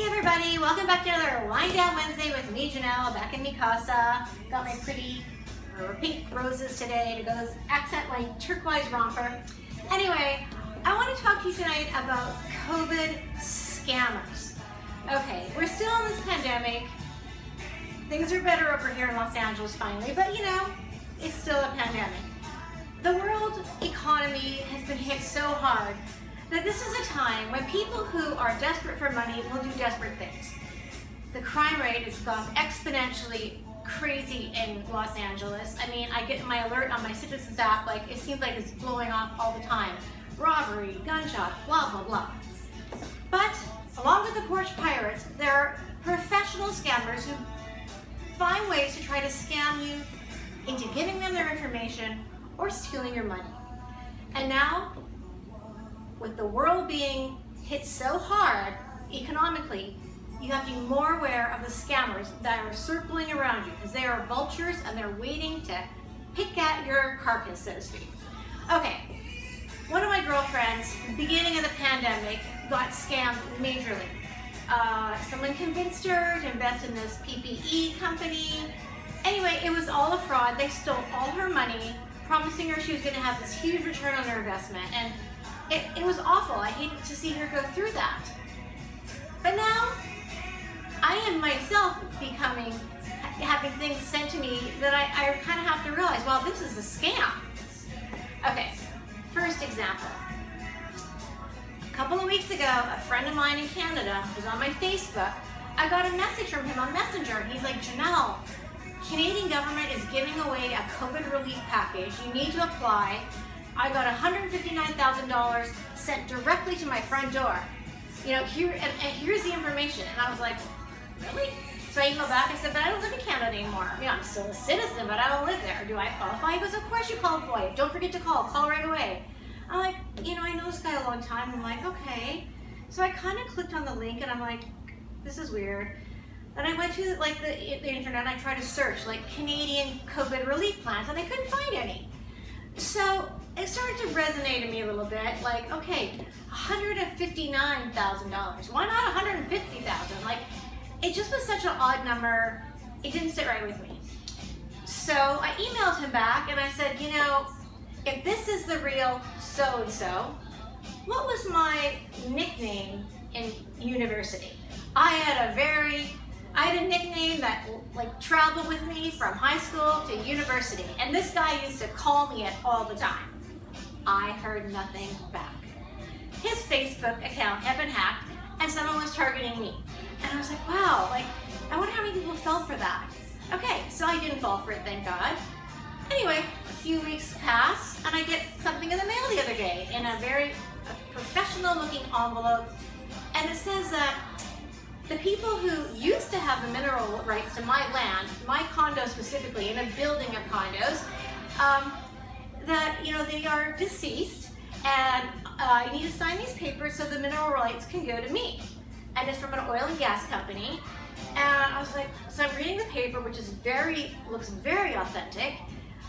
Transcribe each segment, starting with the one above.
Hey everybody, welcome back to another Wind Down Wednesday with me, Janelle, back in Mikasa. Got my pretty pink roses today to go accent my turquoise romper. Anyway, I want to talk to you tonight about COVID scammers. Okay, we're still in this pandemic. Things are better over here in Los Angeles finally, but you know, it's still a pandemic. The world economy has been hit so hard that this is a time when people who are desperate for money will do desperate things. The crime rate has gone exponentially crazy in Los Angeles. I mean, I get my alert on my Citizens app, like it seems like it's blowing off all the time. Robbery, gunshots, blah, blah, blah. But along with the porch pirates, there are professional scammers who find ways to try to scam you into giving them their information or stealing your money. And now, with the world being hit so hard economically, you have to be more aware of the scammers that are circling around you, because they are vultures and they're waiting to pick at your carcass, so to speak. Okay, one of my girlfriends, beginning of the pandemic, got scammed majorly. Someone convinced her to invest in this PPE company. Anyway, it was all a fraud. They stole all her money, promising her she was going to have this huge return on her investment. And it was awful. I hated to see her go through that. But now, I am myself having things sent to me that I kind of have to realize, well, this is a scam. Okay, first example. A couple of weeks ago, a friend of mine in Canada was on my Facebook. I got a message from him on Messenger. He's like, Janelle, Canadian government is giving away a COVID relief package. You need to apply. I got $159,000 sent directly to my front door. You know, here's the information. And I was like, really? So I emailed back. I said, but I don't live in Canada anymore. I mean, I'm still a citizen, but I don't live there. Do I qualify? He goes, of course you qualify. Don't forget to call. Call right away. I'm like, you know, I know this guy a long time. I'm like, okay. So I kind of clicked on the link and I'm like, this is weird. And I went to like the internet and I tried to search like Canadian COVID relief plans and I couldn't find any. So it started to resonate to me a little bit, like, okay, $159,000. Why not $150,000? Like, it just was such an odd number. It didn't sit right with me. So I emailed him back and I said, you know, if this is the real so-and-so, what was my nickname in university? I had a nickname that like traveled with me from high school to university, and this guy used to call me it all the time. I heard nothing back. His Facebook account had been hacked and someone was targeting me. And I was like, wow, like, I wonder how many people fell for that. Okay, so I didn't fall for it, thank God. Anyway, a few weeks pass and I get something in the mail the other day in a very professional looking envelope, and it says that the people who used to have the mineral rights to my land, my condo specifically, in a building of condos, that, you know, they are deceased, and I need to sign these papers so the mineral rights can go to me. And it's from an oil and gas company. And I was like, so I'm reading the paper, which is looks very authentic.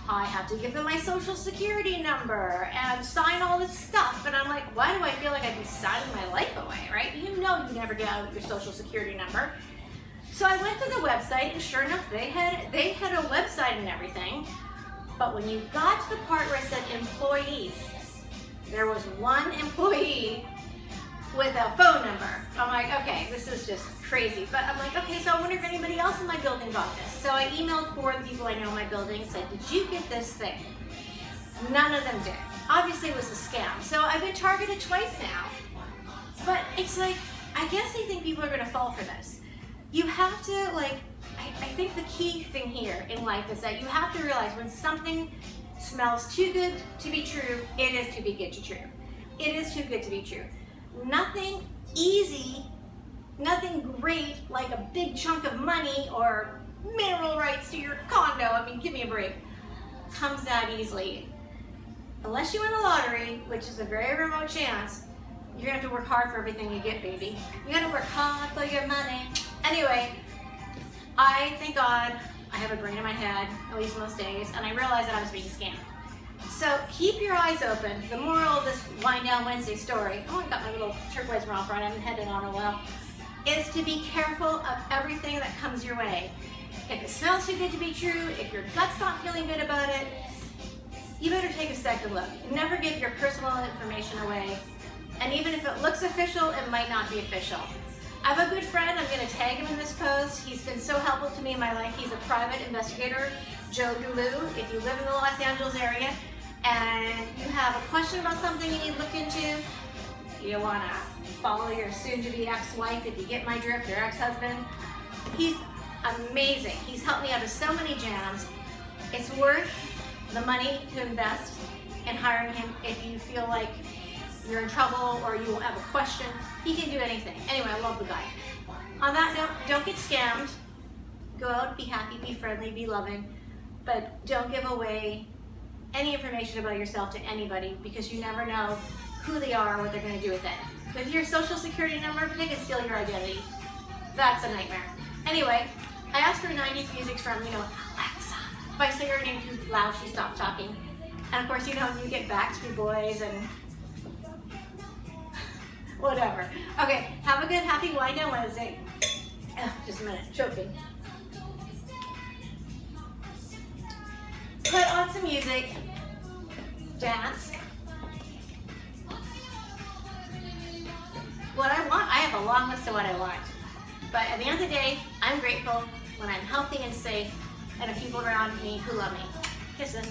I have to give them my social security number and sign all this stuff. And I'm like, why do I feel like I'd be signing my life away, right? You know you never get out your social security number. So I went to the website and sure enough, they had a website and everything. But when you got to the part where it said employees, there was one employee with a phone number. I'm like, okay, this is just crazy. But I'm like, okay, so I wonder if anybody else in my building got this. So I emailed 4 of the people I know in my building and said, did you get this thing? None of them did. Obviously it was a scam. So I've been targeted twice now. But it's like, I guess they think people are gonna fall for this. You have to, like, I think the key thing here in life is that you have to realize when something smells too good to be true, it is too good to be true. It is too good to be true. Nothing easy, nothing great like a big chunk of money or mineral rights to your condo, I mean, give me a break, comes that easily. Unless you win the lottery, which is a very remote chance, you're gonna have to work hard for everything you get, baby. You gotta work hard for your money. Anyway, I, thank God, I have a brain in my head, at least most days, and I realized that I was being scammed. So keep your eyes open. The moral of this Wind Down Wednesday story, oh, I got my little turquoise romper on, I haven't had it on in a while. is to be careful of everything that comes your way. If it smells too good to be true, if your gut's not feeling good about it, you better take a second look. Never give your personal information away. And even if it looks official, it might not be official. I have a good friend, I'm gonna tag him in this post. He's been so helpful to me in my life. He's a private investigator, Joe Dulu. If you live in the Los Angeles area and you have a question about something you need to look into, you wanna follow your soon-to-be ex-wife, if you get my drift, or ex-husband, he's amazing. He's helped me out of so many jams. It's worth the money to invest in hiring him if you feel like you're in trouble or you have a question. He can do anything. Anyway, I love the guy. On that note, don't get scammed. Go out, be happy, be friendly, be loving, but don't give away any information about yourself to anybody because you never know who they are or what they're going to do with it. With your social security number, they can steal your identity. That's a nightmare. Anyway, I asked for 90s music from, Alexa. If I say her name too loud, she stops talking. And of course, you get Backstreet Boys and whatever. Okay, have a good, happy Wind Down Wednesday. Just a minute, choking. Put on some music, dance. What I want, I have a long list of what I want. But at the end of the day, I'm grateful when I'm healthy and safe and the people around me who love me. Kisses.